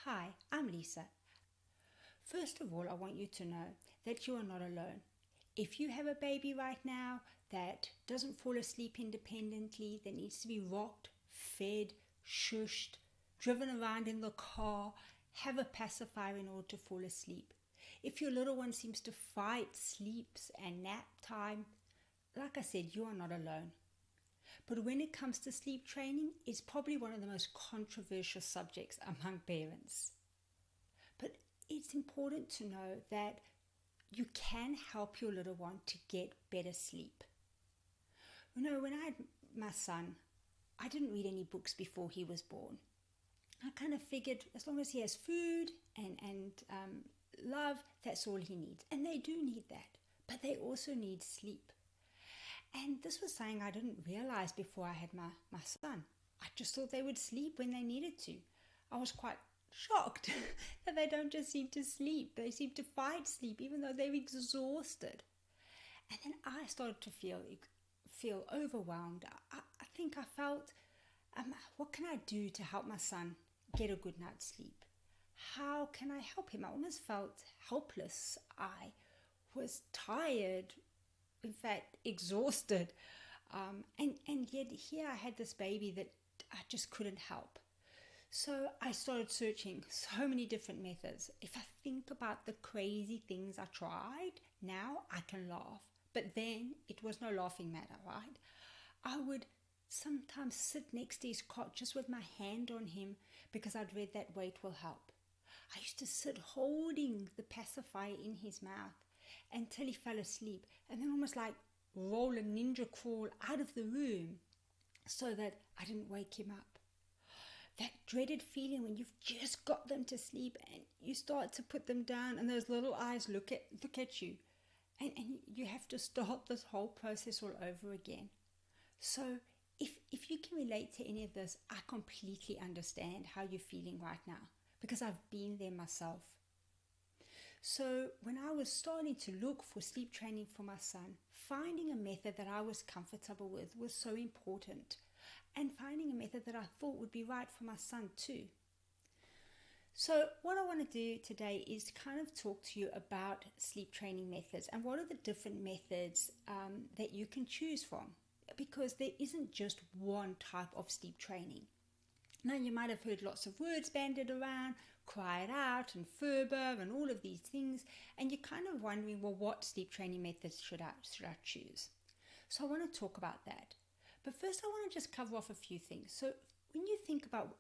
Hi, I'm Lisa. First of all, I want you to know that you are not alone. If you have a baby right now that doesn't fall asleep independently, that needs to be rocked, fed, shushed, driven around in the car, have a pacifier in order to fall asleep. If your little one seems to fight sleeps and nap time, like I said, you are not alone. But when it comes to sleep training, it's probably one of the most controversial subjects among parents. But it's important to know that you can help your little one to get better sleep. When I had my son, I didn't read any books before he was born. I kind of figured as long as he has food and love, that's all he needs. And they do need that, but they also need sleep. And this was something I didn't realize before I had my son. I just thought they would sleep when they needed to. I was quite shocked that they don't just seem to sleep. They seem to fight sleep even though they're exhausted. And then I started to feel overwhelmed. I think I felt, what can I do to help my son get a good night's sleep? How can I help him? I almost felt helpless. I was tired, in fact, exhausted. And yet here I had this baby that I just couldn't help. So I started searching so many different methods. If I think about the crazy things I tried, now I can laugh. But then it was no laughing matter, right? I would sometimes sit next to his cot just with my hand on him because I'd read that weight will help. I used to sit holding the pacifier in his mouth until he fell asleep and then almost like roll a ninja crawl out of the room so that I didn't wake him up. That dreaded feeling when you've just got them to sleep and you start to put them down and those little eyes look at you and you have to start this whole process all over again. So if you can relate to any of this, I completely understand how you're feeling right now because I've been there myself. So when I was starting to look for sleep training for my son, finding a method that I was comfortable with was so important, and finding a method that I thought would be right for my son too. So what I want to do today is kind of talk to you about sleep training methods and what are the different methods that you can choose from, because there isn't just one type of sleep training. Now you might have heard lots of words bandied around, cry it out and Ferber and all of these things, and you're kind of wondering, well, what sleep training methods should I choose? So I want to talk about that. But first I want to just cover off a few things. So when you think about,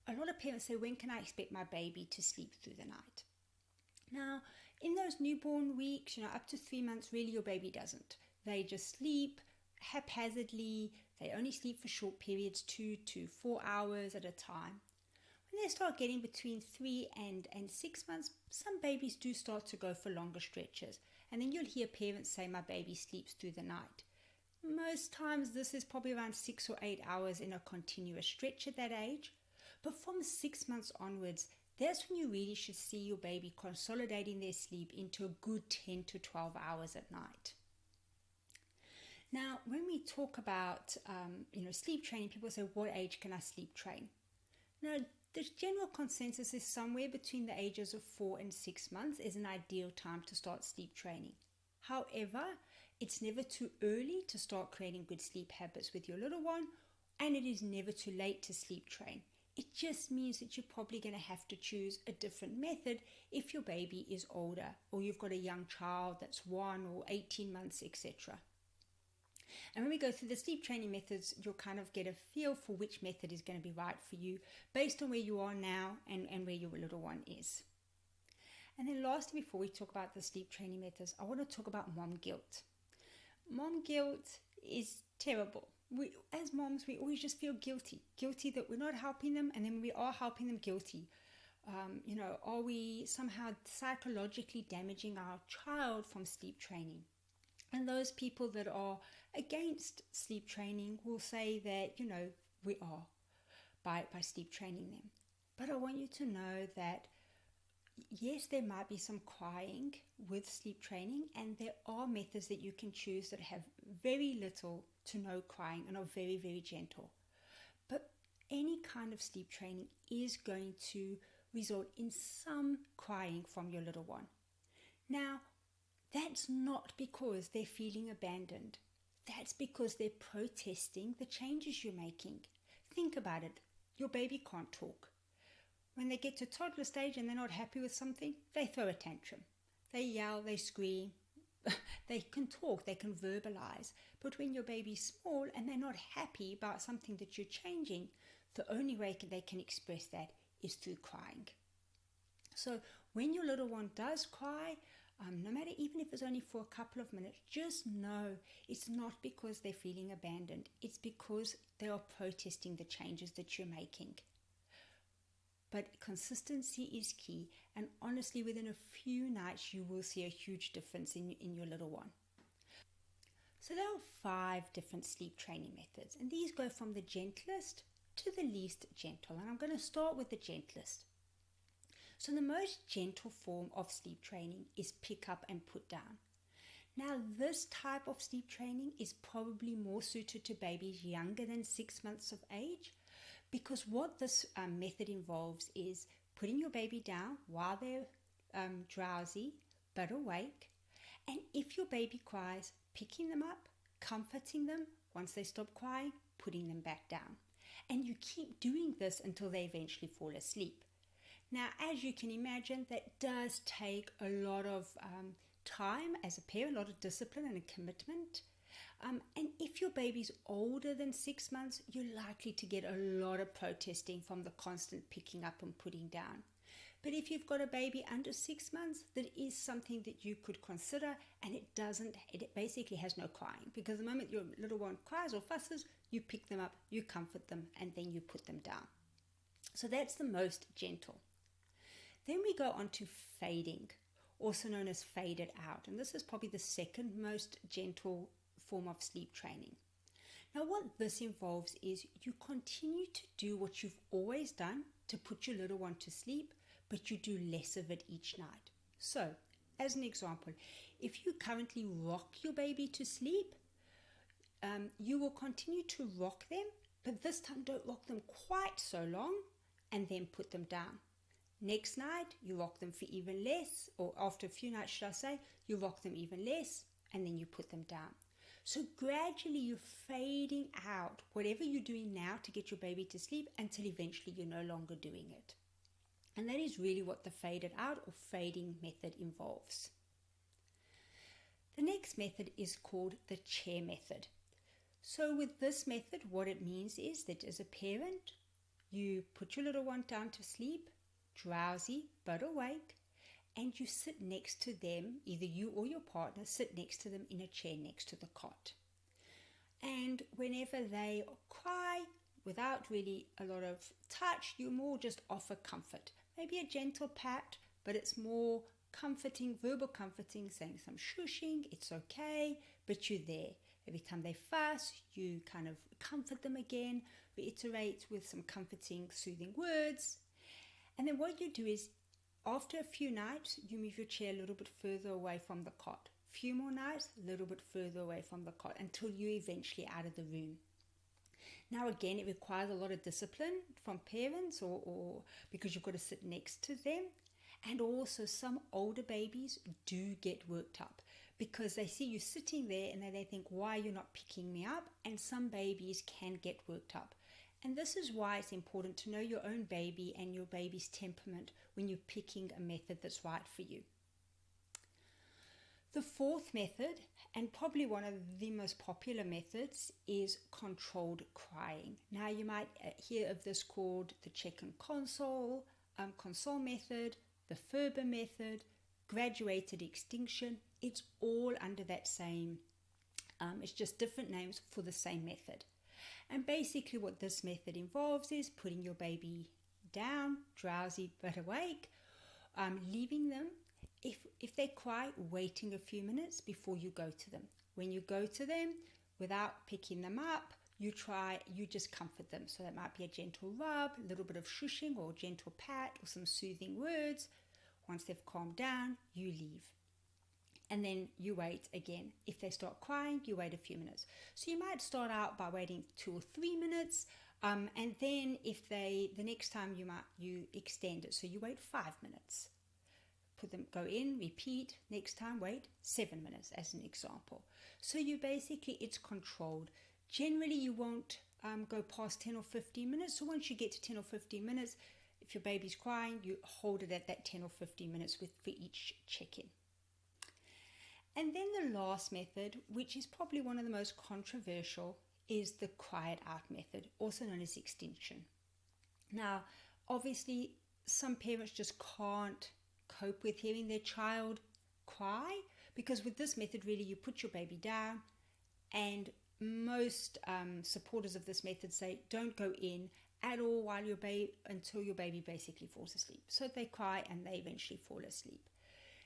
a lot of parents say, when can I expect my baby to sleep through the night? Now, in those newborn weeks, up to 3 months, really your baby doesn't. They just sleep haphazardly. They only sleep for short periods, 2 to 4 hours at a time. When they start getting between 3 and 6 months, some babies do start to go for longer stretches. And then you'll hear parents say, my baby sleeps through the night. Most times this is probably around 6 or 8 hours in a continuous stretch at that age. But from 6 months onwards, that's when you really should see your baby consolidating their sleep into a good 10 to 12 hours at night. Now, when we talk about sleep training, people say, what age can I sleep train? Now, the general consensus is somewhere between the ages of 4 and 6 months is an ideal time to start sleep training. However, it's never too early to start creating good sleep habits with your little one, and it is never too late to sleep train. It just means that you're probably going to have to choose a different method if your baby is older or you've got a young child that's 1 or 18 months, etc. And when we go through the sleep training methods, you'll kind of get a feel for which method is going to be right for you based on where you are now and where your little one is. And then lastly, before we talk about the sleep training methods, I want to talk about mom guilt. Mom guilt is terrible. As moms, we always just feel guilty that we're not helping them, and then when we are helping them, guilty. Are we somehow psychologically damaging our child from sleep training? And those people that are against sleep training will say that, we are by sleep training them. But I want you to know that yes, there might be some crying with sleep training, and there are methods that you can choose that have very little to no crying and are very, very gentle. But any kind of sleep training is going to result in some crying from your little one. Now, that's not because they're feeling abandoned. That's because they're protesting the changes you're making. Think about it. Your baby can't talk. When they get to toddler stage and they're not happy with something, they throw a tantrum. They yell, they scream. They can talk, they can verbalize. But when your baby's small and they're not happy about something that you're changing, the only way they can express that is through crying. So when your little one does cry, no matter even if it's only for a couple of minutes, just know it's not because they're feeling abandoned. It's because they are protesting the changes that you're making. But consistency is key, and honestly, within a few nights, you will see a huge difference in your little one. So there are 5 different sleep training methods, and these go from the gentlest to the least gentle, and I'm going to start with the gentlest. So the most gentle form of sleep training is pick up and put down. Now, this type of sleep training is probably more suited to babies younger than 6 months of age, because what this method involves is putting your baby down while they're drowsy but awake, and if your baby cries, picking them up, comforting them. Once they stop crying, putting them back down. And you keep doing this until they eventually fall asleep. Now, as you can imagine, that does take a lot of time as a parent, a lot of discipline and a commitment. And if your baby's older than 6 months, you're likely to get a lot of protesting from the constant picking up and putting down. But if you've got a baby under 6 months, that is something that you could consider, and it basically has no crying, because the moment your little one cries or fusses, you pick them up, you comfort them, and then you put them down. So that's the most gentle. Then we go on to fading, also known as faded out, and this is probably the second most gentle form of sleep training. Now, what this involves is you continue to do what you've always done to put your little one to sleep, but you do less of it each night. So, as an example, if you currently rock your baby to sleep, you will continue to rock them, but this time don't rock them quite so long and then put them down. Next night, you rock them for even less, or after a few nights, should I say, you rock them even less, and then you put them down. So gradually you're fading out whatever you're doing now to get your baby to sleep until eventually you're no longer doing it. And that is really what the faded out or fading method involves. The next method is called the chair method. So with this method, what it means is that as a parent, you put your little one down to sleep, drowsy but awake, and you sit next to them, either you or your partner sit next to them in a chair next to the cot. And whenever they cry, without really a lot of touch, you more just offer comfort. Maybe a gentle pat, but it's more comforting, verbal comforting, saying some shushing, it's okay, but you're there. Every time they fuss, you kind of comfort them again, reiterate with some comforting, soothing words. And then what you do is, after a few nights, you move your chair a little bit further away from the cot. A few more nights, a little bit further away from the cot until you're eventually out of the room. Now again, it requires a lot of discipline from parents or because you've got to sit next to them. And also some older babies do get worked up because they see you sitting there and they think, why are you not picking me up? And some babies can get worked up. And this is why it's important to know your own baby and your baby's temperament when you're picking a method that's right for you. The fourth method, and probably one of the most popular methods, is controlled crying. Now you might hear of this called the check and console method, the Ferber method, graduated extinction. It's all under that same, it's just different names for the same method. And basically what this method involves is putting your baby down, drowsy but awake, leaving them. If they cry, waiting a few minutes before you go to them. When you go to them, without picking them up, you just comfort them. So that might be a gentle rub, a little bit of shushing or gentle pat or some soothing words. Once they've calmed down, you leave. And then you wait again. If they start crying, you wait a few minutes. So you might start out by waiting 2 or 3 minutes, And then if the next time you extend it, so you wait 5 minutes, put them, go in, repeat, next time wait 7 minutes as an example. So you basically, it's controlled. Generally you won't go past 10 or 15 minutes. So once you get to 10 or 15 minutes, if your baby's crying, you hold it at that 10 or 15 minutes for each check-in. And then the last method, which is probably one of the most controversial, is the quiet out method, also known as extinction. Now, obviously, some parents just can't cope with hearing their child cry, because with this method, really, you put your baby down, and most supporters of this method say don't go in at all while until your baby basically falls asleep. So they cry and they eventually fall asleep.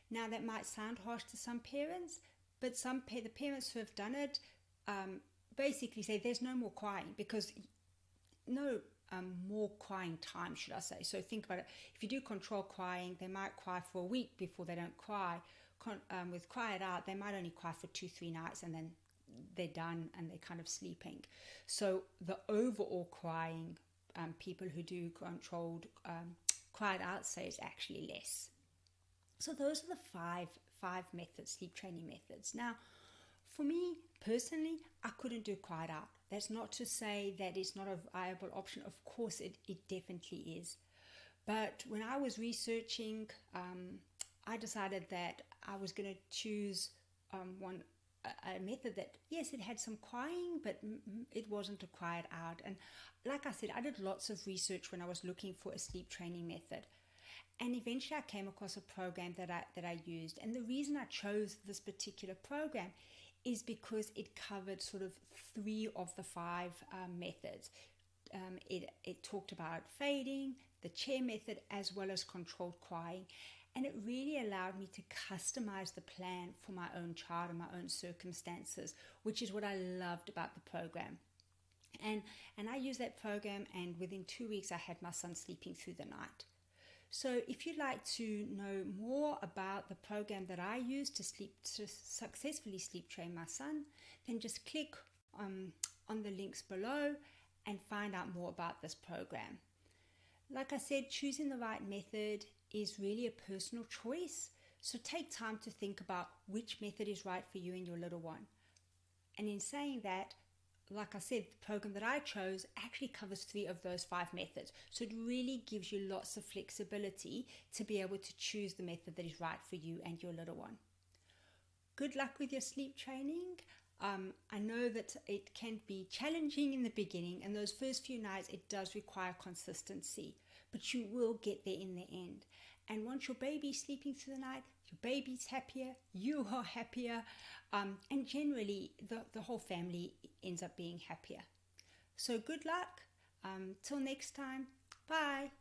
Now that might sound harsh to some parents, but the parents who have done it basically say there's no more crying, because no more crying time, should I say. So think about it. If you do control crying, they might cry for a week before they don't cry. With quiet out, they might only cry for 2-3 nights and then they're done and they're kind of sleeping. So the overall crying, people who do controlled quiet out say is actually less. So those are the five methods, sleep training methods. Now, for me personally, I couldn't do quiet out. That's not to say that it's not a viable option. Of course, it definitely is. But when I was researching, I decided that I was going to choose a method that, yes, it had some crying, but it wasn't a quiet out. And like I said, I did lots of research when I was looking for a sleep training method. And eventually I came across a program that I used. And the reason I chose this particular program is because it covered sort of 3 of the 5 methods. It talked about fading, the chair method, as well as controlled crying. And it really allowed me to customize the plan for my own child and my own circumstances, which is what I loved about the program. And I used that program, and within 2 weeks I had my son sleeping through the night. So if you'd like to know more about the program that I use to successfully sleep train my son, then just click on the links below and find out more about this program. Like I said, choosing the right method is really a personal choice. So take time to think about which method is right for you and your little one. And in saying that, like I said, the program that I chose actually covers 3 of those 5 methods. So it really gives you lots of flexibility to be able to choose the method that is right for you and your little one. Good luck with your sleep training. I know that it can be challenging in the beginning, and those first few nights it does require consistency, but you will get there in the end. And once your baby's sleeping through the night, your baby's happier, you are happier, and generally the whole family ends up being happier. So good luck. Till next time. Bye.